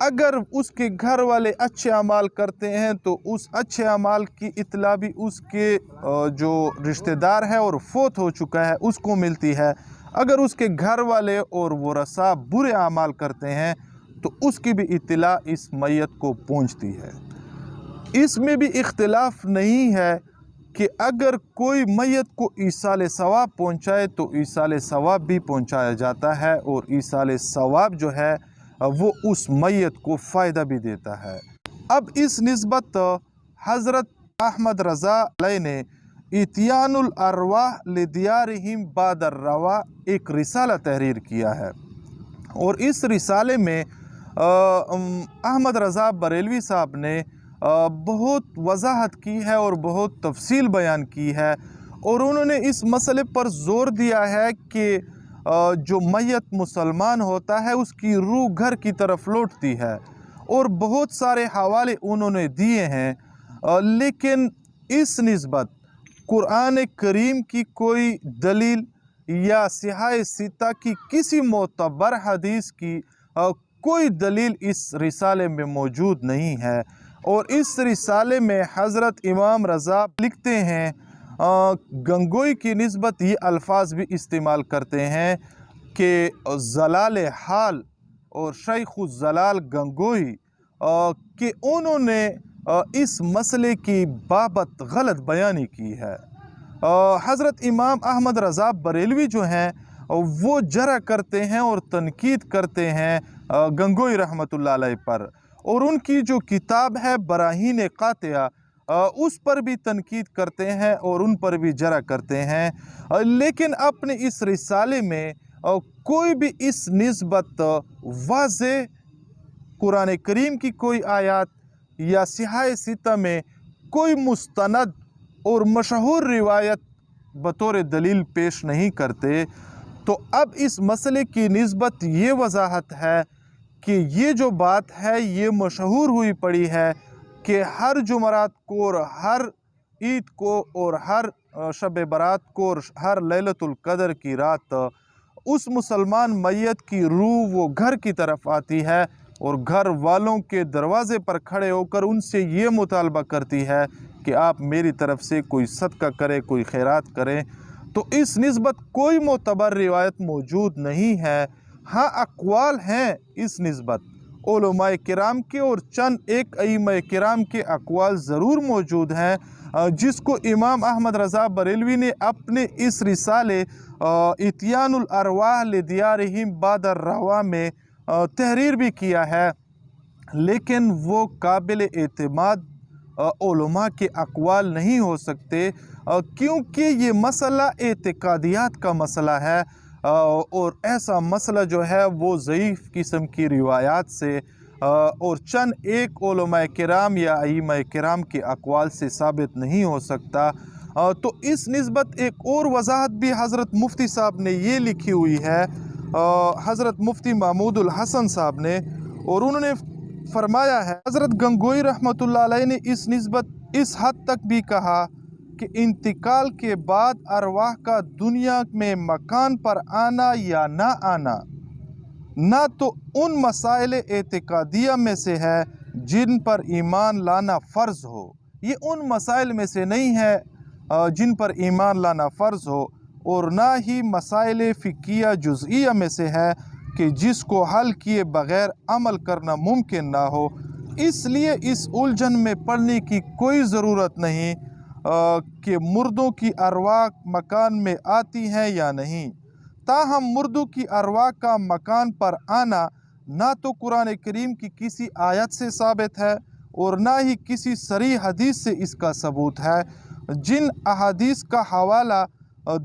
اگر اس کے گھر والے اچھے اعمال کرتے ہیں تو اس اچھے اعمال کی اطلاع بھی اس کے جو رشتہ دار ہے اور فوت ہو چکا ہے اس کو ملتی ہے۔ اگر اس کے گھر والے اور ورثاء برے اعمال کرتے ہیں تو اس کی بھی اطلاع اس میت کو پہنچتی ہے۔ اس میں بھی اختلاف نہیں ہے کہ اگر کوئی میت کو ایصال ثواب پہنچائے تو ایصال ثواب بھی پہنچایا جاتا ہے، اور ایصال ثواب جو ہے وہ اس میت کو فائدہ بھی دیتا ہے۔ اب اس نسبت حضرت احمد رضا علیہ نے اتیان الارواح لدیارہم بعد الرواح ایک رسالہ تحریر کیا ہے، اور اس رسالے میں احمد رضا بریلوی صاحب نے بہت وضاحت کی ہے اور بہت تفصیل بیان کی ہے، اور انہوں نے اس مسئلے پر زور دیا ہے کہ جو میت مسلمان ہوتا ہے اس کی روح گھر کی طرف لوٹتی ہے، اور بہت سارے حوالے انہوں نے دیے ہیں، لیکن اس نسبت قرآن کریم کی کوئی دلیل یا صحاح ستہ کی کسی معتبر حدیث کی کوئی دلیل اس رسالے میں موجود نہیں ہے۔ اور اس رسالے میں حضرت امام رضا لکھتے ہیں، گنگوئی کی نسبت یہ الفاظ بھی استعمال کرتے ہیں کہ زلال حال اور شیخ الزلال گنگوئی کہ انہوں نے اس مسئلے کی بابت غلط بیانی کی ہے۔ حضرت امام احمد رضا بریلوی جو ہیں وہ جرح کرتے ہیں اور تنقید کرتے ہیں گنگوئی رحمۃ اللہ علیہ پر، اور ان کی جو کتاب ہے براہین قاطعہ اس پر بھی تنقید کرتے ہیں اور ان پر بھی جرح کرتے ہیں، لیکن اپنے اس رسالے میں کوئی بھی اس نسبت واضح قرآن کریم کی کوئی آیات یا صحاح ستہ میں کوئی مستند اور مشہور روایت بطور دلیل پیش نہیں کرتے۔ تو اب اس مسئلے کی نسبت یہ وضاحت ہے کہ یہ جو بات ہے یہ مشہور ہوئی پڑی ہے کہ ہر جمعرات کو اور ہر عید کو اور ہر شب برات کو اور ہر لیلۃ القدر کی رات اس مسلمان میت کی روح وہ گھر کی طرف آتی ہے اور گھر والوں کے دروازے پر کھڑے ہو کر ان سے یہ مطالبہ کرتی ہے کہ آپ میری طرف سے کوئی صدقہ کریں، کوئی خیرات کریں۔ تو اس نسبت کوئی معتبر روایت موجود نہیں ہے۔ ہاں اقوال ہیں اس نسبت علماء کرام کے، اور چند ایک ائمہ کرام کے اقوال ضرور موجود ہیں، جس کو امام احمد رضا بریلوی نے اپنے اس رسالے اتیان الارواح لدیارہم بعد الرواح میں تحریر بھی کیا ہے، لیکن وہ قابل اعتماد علماء کے اقوال نہیں ہو سکتے، کیونکہ یہ مسئلہ اعتقادیات کا مسئلہ ہے، اور ایسا مسئلہ جو ہے وہ ضعیف قسم کی روایات سے اور چند ایک علماء کرام یا ائمہ کرام کے اقوال سے ثابت نہیں ہو سکتا۔ تو اس نسبت ایک اور وضاحت بھی حضرت مفتی صاحب نے یہ لکھی ہوئی ہے، حضرت مفتی محمود الحسن صاحب نے، اور انہوں نے فرمایا ہے حضرت گنگوئی رحمۃ اللہ علیہ نے اس نسبت اس حد تک بھی کہا کہ انتقال کے بعد ارواح کا دنیا میں مکان پر آنا یا نہ آنا نہ تو ان مسائل اعتقادیہ میں سے ہے جن پر ایمان لانا فرض ہو، یہ ان مسائل میں سے نہیں ہے جن پر ایمان لانا فرض ہو، اور نہ ہی مسائل فقہیہ جزئیہ میں سے ہے کہ جس کو حل کیے بغیر عمل کرنا ممکن نہ ہو۔ اس لیے اس الجھن میں پڑنے کی کوئی ضرورت نہیں کہ مردوں کی ارواح مکان میں آتی ہیں یا نہیں۔ تاہم مردوں کی ارواح کا مکان پر آنا نہ تو قرآن کریم کی کسی آیت سے ثابت ہے اور نہ ہی کسی صریح حدیث سے اس کا ثبوت ہے۔ جن احادیث کا حوالہ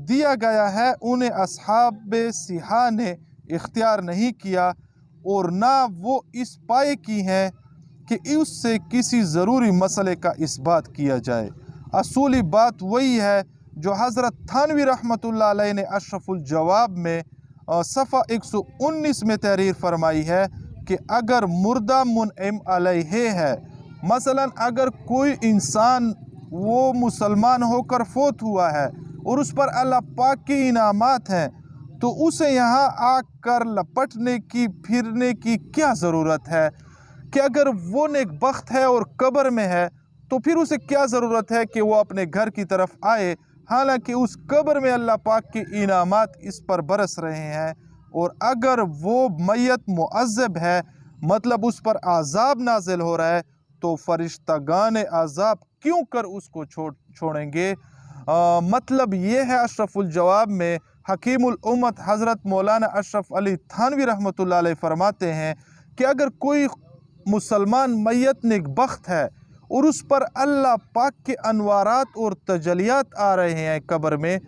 دیا گیا ہے انہیں اصحاب صحاح نے اختیار نہیں کیا، اور نہ وہ اس پائے کی ہیں کہ اس سے کسی ضروری مسئلے کا اثبات کیا جائے۔ اصولی بات وہی ہے جو حضرت تھانوی رحمۃ اللہ علیہ نے اشرف الجواب میں صفحہ 119 میں تحریر فرمائی ہے کہ اگر مردہ منعم علیہ ہے، مثلا اگر کوئی انسان وہ مسلمان ہو کر فوت ہوا ہے اور اس پر اللہ پاک کے انعامات ہیں، تو اسے یہاں آ کر لپٹنے کی پھرنے کی کیا ضرورت ہے؟ کہ اگر وہ نیک بخت ہے اور قبر میں ہے تو پھر اسے کیا ضرورت ہے کہ وہ اپنے گھر کی طرف آئے، حالانکہ اس قبر میں اللہ پاک کے انعامات اس پر برس رہے ہیں۔ اور اگر وہ میت معذب ہے، مطلب اس پر عذاب نازل ہو رہا ہے، تو فرشتگان عذاب کیوں کر اس کو چھوڑیں گے؟ مطلب یہ ہے، اشرف الجواب میں حکیم الامت حضرت مولانا اشرف علی تھانوی رحمۃ اللہ علیہ فرماتے ہیں کہ اگر کوئی مسلمان میت نیک بخت ہے اور اس پر اللہ پاک کے انوارات اور تجلیات آ رہے ہیں قبر میں،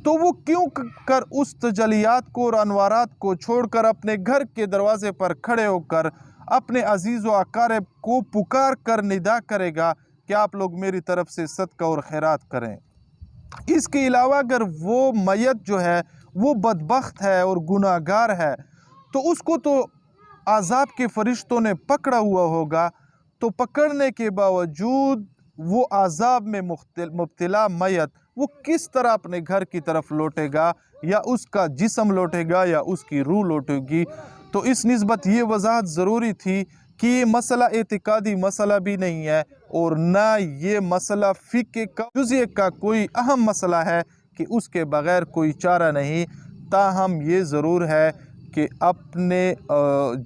تو وہ کیوں کر اس تجلیات کو اور انوارات کو چھوڑ کر اپنے گھر کے دروازے پر کھڑے ہو کر اپنے عزیز و اقارب کو پکار کر ندا کرے گا کہ آپ لوگ میری طرف سے صدقہ اور خیرات کریں؟ اس کے علاوہ اگر وہ میت جو ہے وہ بدبخت ہے اور گناہ گار ہے تو اس کو تو عذاب کے فرشتوں نے پکڑا ہوا ہوگا، تو پکڑنے کے باوجود وہ عذاب میں مبتلا میت وہ کس طرح اپنے گھر کی طرف لوٹے گا، یا اس کا جسم لوٹے گا یا اس کی روح لوٹے گی؟ تو اس نسبت یہ وضاحت ضروری تھی کہ یہ مسئلہ اعتقادی مسئلہ بھی نہیں ہے اور نہ یہ مسئلہ فقہ کا جزیہ کا کوئی اہم مسئلہ ہے کہ اس کے بغیر کوئی چارہ نہیں۔ تاہم یہ ضرور ہے کہ اپنے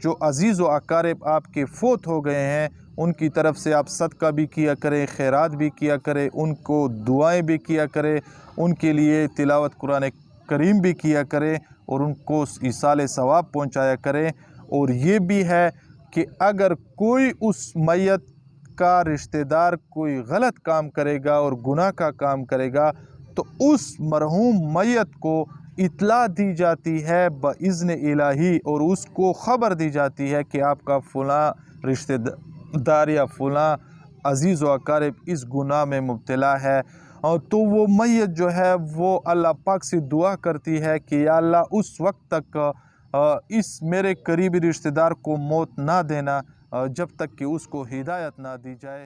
جو عزیز و اقارب آپ کے فوت ہو گئے ہیں ان کی طرف سے آپ صدقہ بھی کیا کریں، خیرات بھی کیا کریں، ان کو دعائیں بھی کیا کریں، ان کے لیے تلاوت قرآن کریم بھی کیا کریں اور ان کو ایصال ثواب پہنچایا کریں۔ اور یہ بھی ہے کہ اگر کوئی اس میت کا رشتہ دار کوئی غلط کام کرے گا اور گناہ کا کام کرے گا تو اس مرحوم میت کو اطلاع دی جاتی ہے باذن الہی، اور اس کو خبر دی جاتی ہے کہ آپ کا فلاں رشتہ دار یا فلاں عزیز و اقارب اس گناہ میں مبتلا ہے، اور تو وہ میت جو ہے وہ اللہ پاک سے دعا کرتی ہے کہ یا اللہ اس وقت تک اس میرے قریبی رشتہ دار کو موت نہ دینا جب تک کہ اس کو ہدایت نہ دی جائے۔